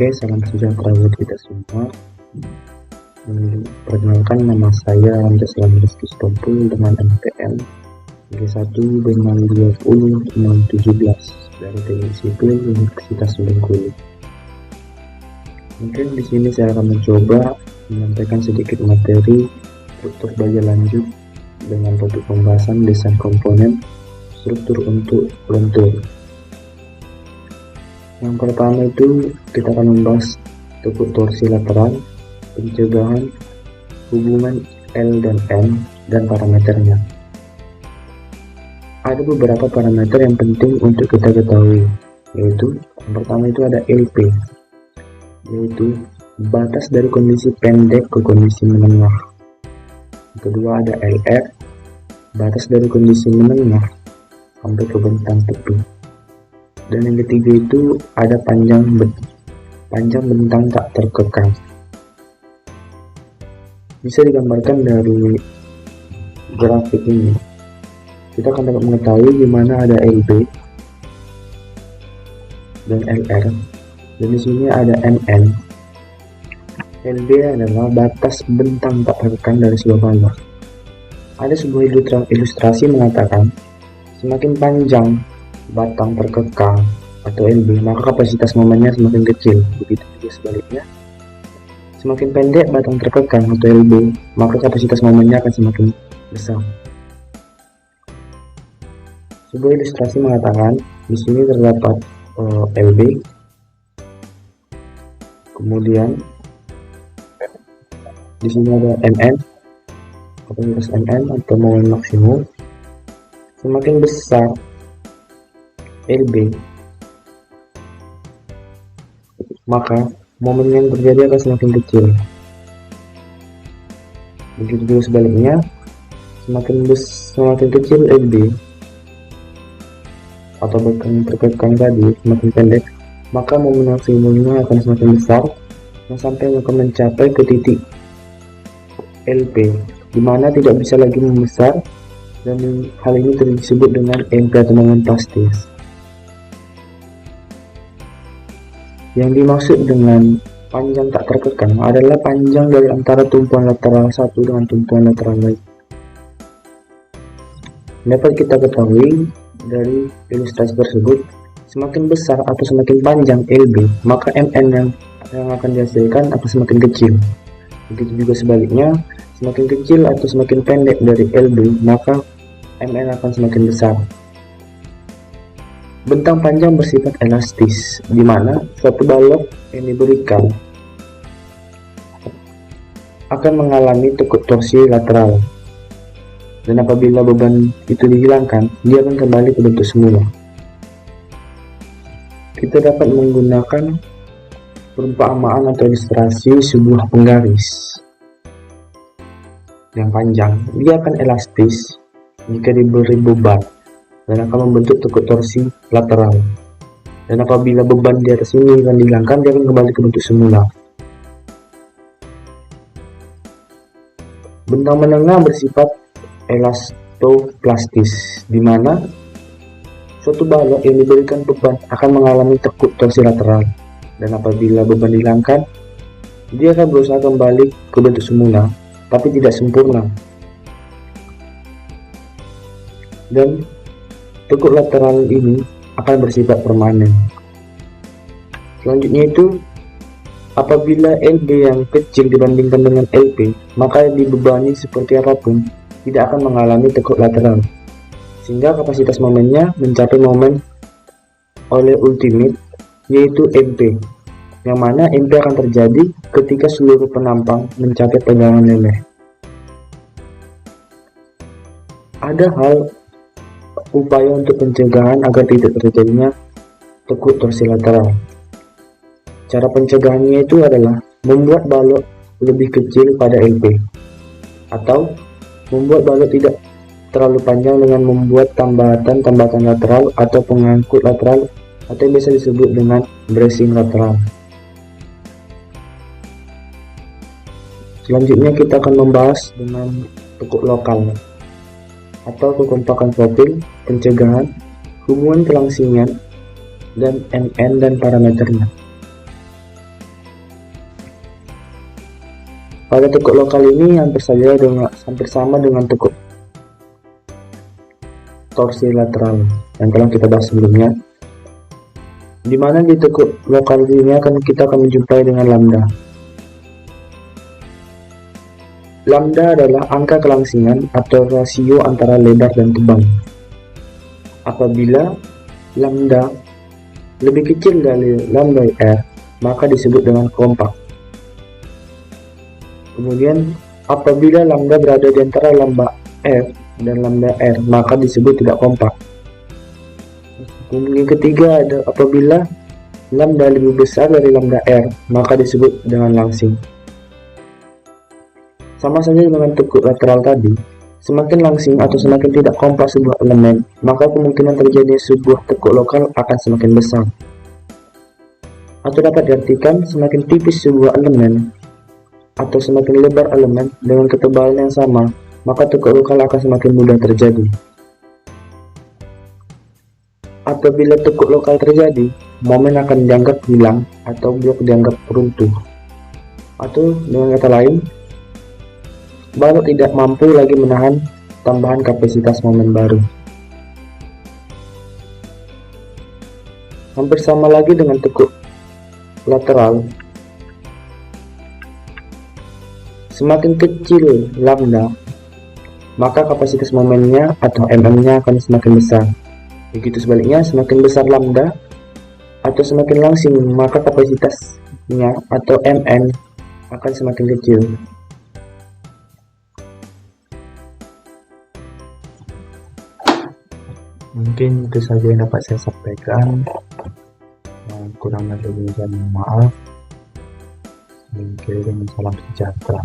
Oke, salam sejahtera buat kita semua. Perkenalkan, nama saya Anjas Rizky Stompul dengan NPM G1 dengan 20617 dari Teknik Sipil Universitas Bengkulu. Mungkin di sini saya akan mencoba menyampaikan sedikit materi struktur baja lanjut dengan topik pembahasan desain komponen struktur untuk lentur. Yang pertama itu kita akan membahas tekuk torsi lateral, pencegahan, hubungan L dan M, dan parameternya. Ada beberapa parameter yang penting untuk kita ketahui, yaitu yang pertama itu ada LP, yaitu batas dari kondisi pendek ke kondisi menengah. Yang kedua ada LR, batas dari kondisi menengah sampai ke bentang tepi. Dan yang ketiga itu ada panjang bentang tak terkekang. Bisa digambarkan dari grafik ini. Kita akan dapat mengetahui di mana ada LB dan LR, dan di sini ada MN. LB adalah batas bentang tak terkekang dari sebuah balok. Ada sebuah ilustrasi mengatakan semakin panjang batang terkekang atau LB, maka kapasitas momennya semakin kecil. Begitu juga sebaliknya, semakin pendek batang terkekang atau LB, maka kapasitas momennya akan semakin besar. Sebuah ilustrasi mengatakan di sini terdapat LB, kemudian di sini ada MN, kapasitas MN atau momen maksimum. Semakin besar LB, maka momen yang terjadi akan semakin kecil. Begitu juga sebaliknya, semakin kecil LB atau batang terkekang tadi semakin pendek, maka momen maksimumnya akan semakin besar sampai akan mencapai ke titik LP, di mana tidak bisa lagi membesar, dan hal ini disebut dengan MP atau momen plastis. Yang dimaksud dengan panjang tak terkekang adalah panjang dari antara tumpuan lateral satu dengan tumpuan lateral lain. Dapat kita ketahui dari ilustrasi tersebut, semakin besar atau semakin panjang LB, maka MN yang akan dihasilkan akan semakin kecil. Begitu juga sebaliknya, semakin kecil atau semakin pendek dari LB, maka MN akan semakin besar. Bentang panjang bersifat elastis, di mana suatu balok yang diberikan akan mengalami tekuk torsi lateral, dan apabila beban itu dihilangkan, dia akan kembali ke bentuk semula. Kita dapat menggunakan perumpamaan atau ilustrasi sebuah penggaris yang panjang. Dia akan elastis jika diberi beban dan akan membentuk tekuk torsi lateral, dan apabila beban di atas ini akan dihilangkan, dia akan kembali ke bentuk semula. Bentang menengah bersifat elastoplastis, di mana suatu balok yang diberikan beban akan mengalami tekuk torsi lateral, dan apabila beban dihilangkan, dia akan berusaha kembali ke bentuk semula, tapi tidak sempurna. Dan tekuk lateral ini akan bersifat permanen. Selanjutnya itu, apabila LB yang kecil dibandingkan dengan LP, maka dibebani seperti apapun tidak akan mengalami tekuk lateral, sehingga kapasitas momennya mencapai momen oleh ultimate, yaitu MP, yang mana MP akan terjadi ketika seluruh penampang mencapai pegangan leleh. Ada hal upaya untuk pencegahan agar tidak terjadinya tekuk torsi lateral. Cara pencegahannya itu adalah membuat balok lebih kecil pada LP, atau membuat balok tidak terlalu panjang dengan membuat tambatan lateral atau pengangkut lateral, atau yang biasa disebut dengan bracing lateral. Selanjutnya kita akan membahas dengan tekuk lokal atau kekompakan profil, pencegahan, hubungan kelangsingan, dan MN dan parameternya. Pada tekuk lokal ini hampir sama dengan tekuk torsi lateral yang telah kita bahas sebelumnya, di mana di tekuk lokal ini kita akan menjumpai dengan lambda. Lambda adalah angka kelangsingan atau rasio antara lebar dan tebal. Apabila lambda lebih kecil dari lambda R, maka disebut dengan kompak. Kemudian apabila lambda berada di antara lambda F dan lambda R, maka disebut tidak kompak. Kemudian ketiga ada apabila lambda lebih besar dari lambda R, maka disebut dengan langsing. Sama saja dengan tekuk lateral tadi, semakin langsing atau semakin tidak kompak sebuah elemen, maka kemungkinan terjadi sebuah tekuk lokal akan semakin besar. Atau dapat diartikan semakin tipis sebuah elemen atau semakin lebar elemen dengan ketebalan yang sama, maka tekuk lokal akan semakin mudah terjadi. Apabila tekuk lokal terjadi, momen akan dianggap hilang atau blok dianggap runtuh. Atau dengan kata lain, balok tidak mampu lagi menahan tambahan kapasitas momen baru. Hampir sama lagi dengan tekuk lateral. Semakin kecil lambda, maka kapasitas momennya atau mm-nya akan semakin besar. Begitu sebaliknya, semakin besar lambda atau semakin langsing, maka kapasitasnya atau mn akan semakin kecil. Mungkin itu saja yang dapat saya sampaikan. Kurang lebihnya mohon maaf. Mungkin salam sejahtera.